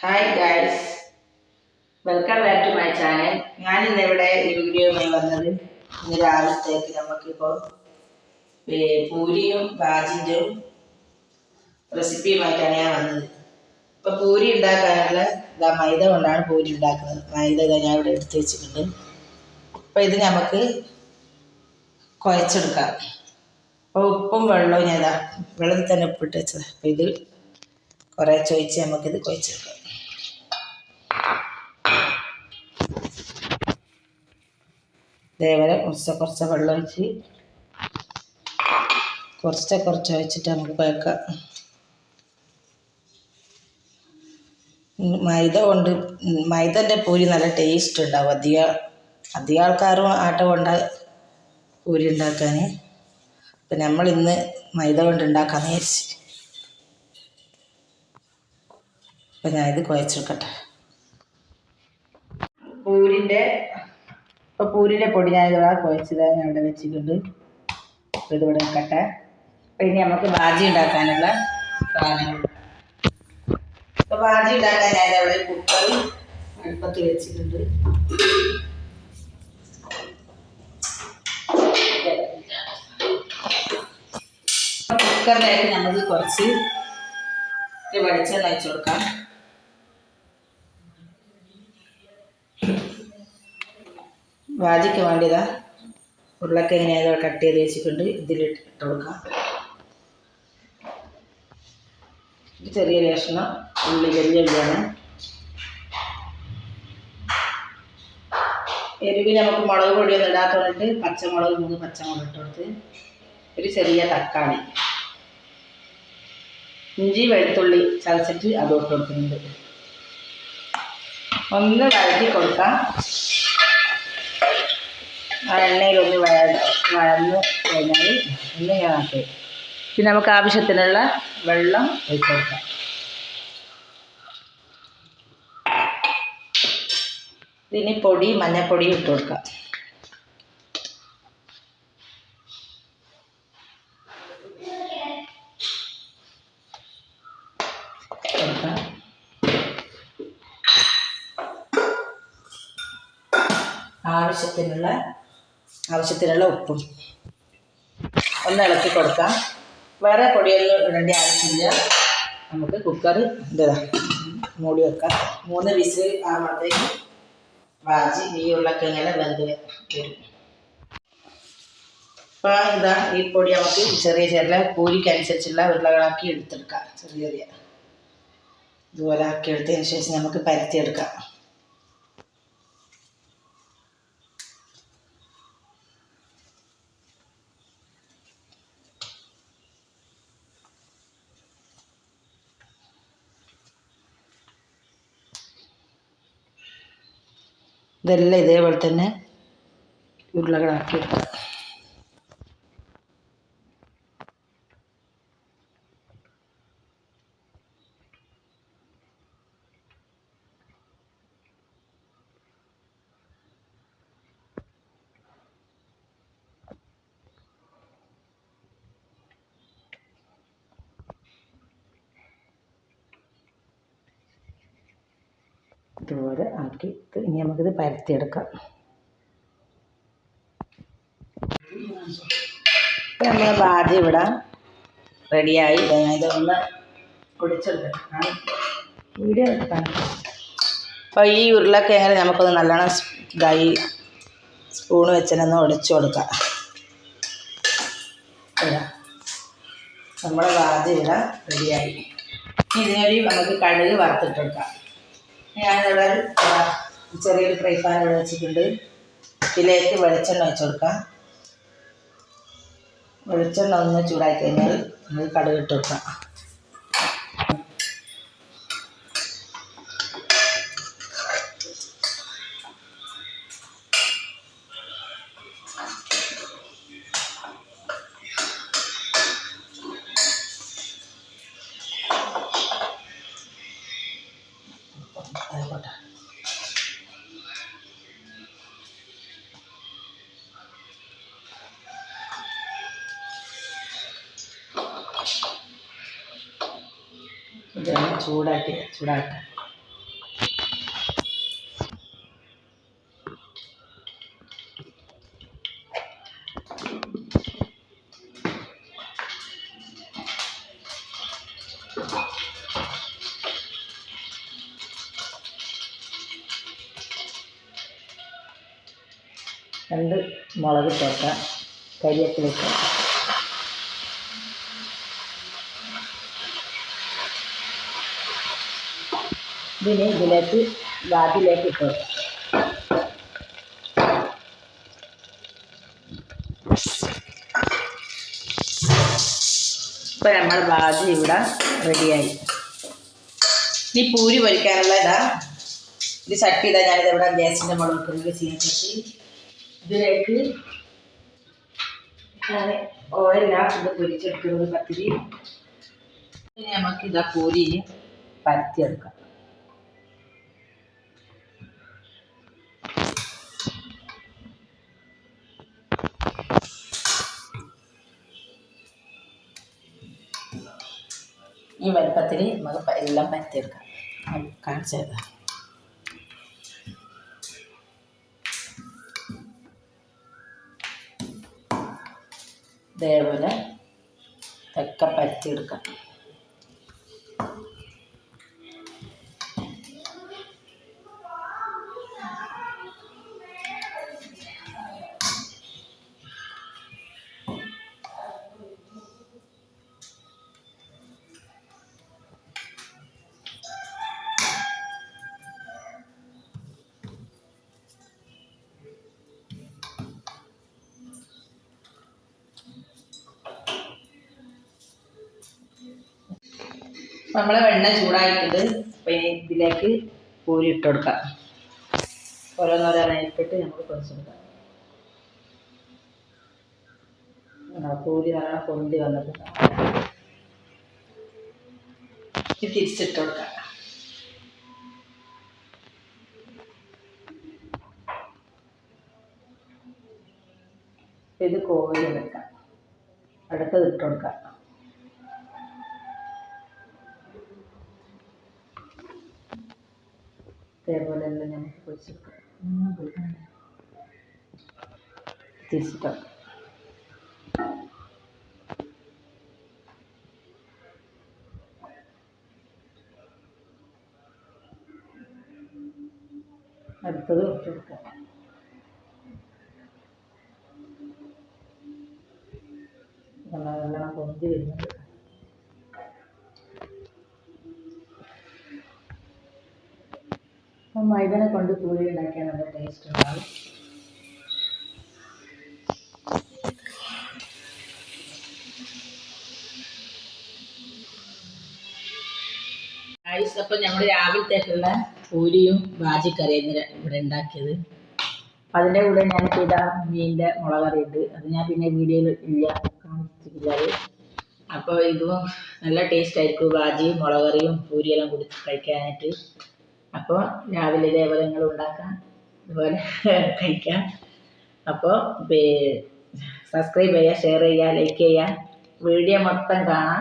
Hi guys, welcome back to my channel. ഞാനിന്നിവിടെ ഈ വീഡിയോയുമായി വന്നത് ഇന്ന് രാവിലത്തേക്ക് നമുക്കിപ്പോൾ പൂരിയും ബാജിൻ്റെയും റെസിപ്പിയുമായിട്ടാണ് ഞാൻ വന്നത്. ഇപ്പോൾ പൂരി ഉണ്ടാക്കാനുള്ള മൈദ കൊണ്ടാണ് പൂരി ഉണ്ടാക്കുന്നത്. മൈദ ഞാൻ ഇവിടെ എടുത്ത് വെച്ചിട്ടുണ്ട്. അപ്പോൾ ഇത് നമുക്ക് കുഴച്ചെടുക്കാം. അപ്പോൾ ഉപ്പും വെള്ളവും ഞാൻ വെള്ളത്തിൽ തന്നെ ഉപ്പിട്ട് വെച്ചത്. അപ്പോൾ ഇത് കുറേ ചോദിച്ച് നമുക്കിത് കുഴച്ചെടുക്കാം. ഇതേപോലെ കുറച്ച് വെള്ളം ഒഴിച്ച് കുറച്ച് ഒഴിച്ചിട്ട് നമുക്ക് കുഴക്കാം. മൈദൻ്റെ പൂരി നല്ല ടേസ്റ്റ് ഉണ്ടാവും. അധികം ആൾക്കാരും ആട്ട കൊണ്ട് പൂരി ഉണ്ടാക്കാൻ. അപ്പം നമ്മളിന്ന് മൈദ കൊണ്ട് ഉണ്ടാക്കാമെന്ന് വിചാരിച്ച്. അപ്പം ഞാനിത് കുഴച്ചെടുക്കട്ടെ. പൂരിൻ്റെ പൊടി ഞാനിവിടെ കുഴച്ചതാണ് ഞാൻ ഇവിടെ വെച്ചിട്ടുണ്ട്. അപ്പോൾ ഇതിവിടെ വെക്കട്ടെ. അപ്പോൾ ഇനി നമുക്ക് ബാജി ഉണ്ടാക്കാനുള്ള സാധനങ്ങൾ. അപ്പോൾ ബാജി ഉണ്ടാക്കാൻ ഞാനിവിടെ കുക്കർ അടുപ്പത്ത് വെച്ചിട്ടുണ്ട്. കുക്കറിലേക്ക് നമുക്ക് കുറച്ച് വെളിച്ചെണ്ണ ഒഴിച്ച് കൊടുക്കാം. ബാജിക്ക് വേണ്ടിയതാ ഉരുളക്കിഴങ്ങ് ഞാൻ കട്ട് ചെയ്ത് വെച്ചിട്ടുണ്ട്. ഇതിലിട്ട് കൊടുക്കാം. ചെറിയ കഷ്ണം ഉള്ളി, വലിയ ഉള്ളിയാണ്. എരിവിൽ നമുക്ക് മുളക് പൊടിയൊന്നും ഇടാത്തോണ്ടിട്ട് 3 പച്ചമുളക് ഇട്ട് കൊടുത്ത് ഒരു ചെറിയ തക്കാളി, ഇഞ്ചി വെളുത്തുള്ളി ചതച്ചിട്ട് അത് ഇട്ട് കൊടുക്കുന്നുണ്ട്. ഒന്ന് വഴറ്റി കൊടുക്കാം. ആ എണ്ണയിലൊന്ന് വഴന്ന് കഴിഞ്ഞാൽ ഒന്ന് ഞാൻ ആക്കി പിന്നെ നമുക്ക് ആവശ്യത്തിനുള്ള വെള്ളം ഒഴിച്ച് കൊടുക്കാം. ഇതിന് മഞ്ഞൾപ്പൊടി ഇട്ട് കൊടുക്കാം. ആവശ്യത്തിനുള്ള ഉപ്പും ഒന്ന് ഇളക്കി കൊടുക്കാം. വേറെ പൊടിയൊന്നും ഇടേണ്ട ആവശ്യമില്ല. നമുക്ക് കുക്കർ മൂടി വെക്കാം. 3 വിസിൽ ആകുമ്പോഴത്തേക്ക് ബാജി ഈ ഉരുളക്കിഴങ്ങ് വെന്ത് വരും. അപ്പോൾ ഈ പൊടി നമുക്ക് ചെറിയ പൂരിക്കനുസരിച്ചുള്ള ഉരുളകളാക്കി എടുത്തെടുക്കാം. ചെറിയ ഇതുപോലെ ആക്കി എടുത്തതിന് ശേഷം നമുക്ക് പരത്തിയെടുക്കാം. ഇതെല്ലാം ഇതേപോലെ തന്നെ ഉരുളകളാക്കി എടുക്കാം. ഇതുപോലെ ആക്കി ഇനി നമുക്കിത് പരത്തിയെടുക്കാം. ഇപ്പം നമ്മൾ ബാജി ഇവിടെ റെഡിയായി. ഇതൊന്ന് പൊടിച്ചെടുക്കാം. വീഡിയോ എടുക്കാം. അപ്പോൾ ഈ ഉരുളക്കിഴങ്ങ് നമുക്കൊന്ന് നല്ലോണം സ്പൂണ് വെച്ചൊന്ന് ഒടിച്ചു കൊടുക്കാം. നമ്മുടെ ബാജി ഇവിടെ റെഡിയായി. ഇതിനൊരു നമുക്ക് കടുക് വറുത്തിട്ടെടുക്കാം. ഞാനിവിടെ ചെറിയൊരു ഫ്രൈ പാൻ ഇവിടെ വെച്ചിട്ടുണ്ട്. ഇതിലേക്ക് വെളിച്ചെണ്ണ ഒഴിച്ച് കൊടുക്കാം. വെളിച്ചെണ്ണ ഒന്ന് ചൂടാക്കി കഴിഞ്ഞാൽ നമുക്ക് കടുക് ഇട്ട് കൊടുക്കാം. ഇതെല്ലാം ചൂടാട്ടെ. 2 മുളക് ചേർക്കാം, കരിവേപ്പില ചേർക്കാം. ഇതിലേക്ക് ബാജിയിലേക്ക് ഇട്ട് കൊടുക്കാം. ഇപ്പോൾ നമ്മൾ ബാജി ഇവിടെ റെഡിയായി. ഇനി പൂരി പൊരിക്കാനുള്ള ഇത് ചട്ടി ഞാനിത് ഇവിടെ ഗ്യാസിൻ്റെ മുകളിൽ വെക്കുന്നത് ചീനച്ചട്ടി. ഇതിലേക്ക് ഞാൻ ഓയിലാണ് ഇത് പൊരിച്ചെടുക്കുന്നത് പത്തിരി. ഇനി നമുക്ക് പൂരി പരത്തിയെടുക്കാം. ഈ വലുപ്പത്തിൽ നമുക്ക് എല്ലാം പരത്തിയെടുക്കാം. കാണിച്ചു തരാം. ഇതേപോലെ ഒക്കെ പരത്തിയെടുക്കാം. നമ്മളെ വെണ്ണ ചൂടായിട്ടുണ്ട്. അപ്പോൾ ഇതിലേക്ക് പൂരി ഇട്ട് കൊടുക്കാം. ഓരോന്നോരോന്നായിട്ടിട്ട് നമുക്ക് പൊരിച്ചെടുക്കാം. പൂരി നല്ല പൊന്തി വന്നിട്ട് തിരിച്ചിട്ട് കൊടുക്കാം. ഇത് കോരി വെക്കാം. അടുത്തത് ഇട്ട് കൊടുക്കാം. ഇതേപോലെ എല്ലാം നമുക്ക് പൊരിച്ചെടുക്കാം. തിരിച്ചിട്ടോ. അടുത്തത് ഇട്ടെടുക്കാം. നല്ലോണം പൊന്തി വരുന്നുണ്ട്. അപ്പം മൈദനെ കൊണ്ട് പൂരി ഉണ്ടാക്കിയാൽ നല്ല ടേസ്റ്റ് ഉണ്ടാകും. അപ്പം നമ്മൾ രാവിലത്തേക്കുള്ള പൂരിയും ബാജിക്കറിയും ഇവിടെ ഉണ്ടാക്കിയത്. അതിൻ്റെ കൂടെ ഞാനിപ്പോൾ മീനിൻ്റെ മുളകറി ഉണ്ട്. അത് ഞാൻ പിന്നെ വീഡിയോയിൽ ഇല്ല, കാണിച്ചിട്ടില്ല. അപ്പോൾ ഇതും നല്ല ടേസ്റ്റ് ആയിരിക്കും. ബാജിയും മുളകറിയും പൂരിയെല്ലാം കൂടി കഴിക്കാനായിട്ട്. അപ്പോൾ രാവിലെ ഇതേപോലെ നിങ്ങൾ ഉണ്ടാക്കാം, ഇതുപോലെ കഴിക്കാം. അപ്പോൾ സബ്സ്ക്രൈബ് ചെയ്യുക, ഷെയർ ചെയ്യുക, ലൈക്ക് ചെയ്യുക. വീഡിയോ മൊത്തം കാണാം.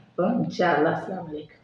അപ്പോൾ ഇൻഷാ അല്ലാഹ് അസ്സലാമു അലൈക്കും.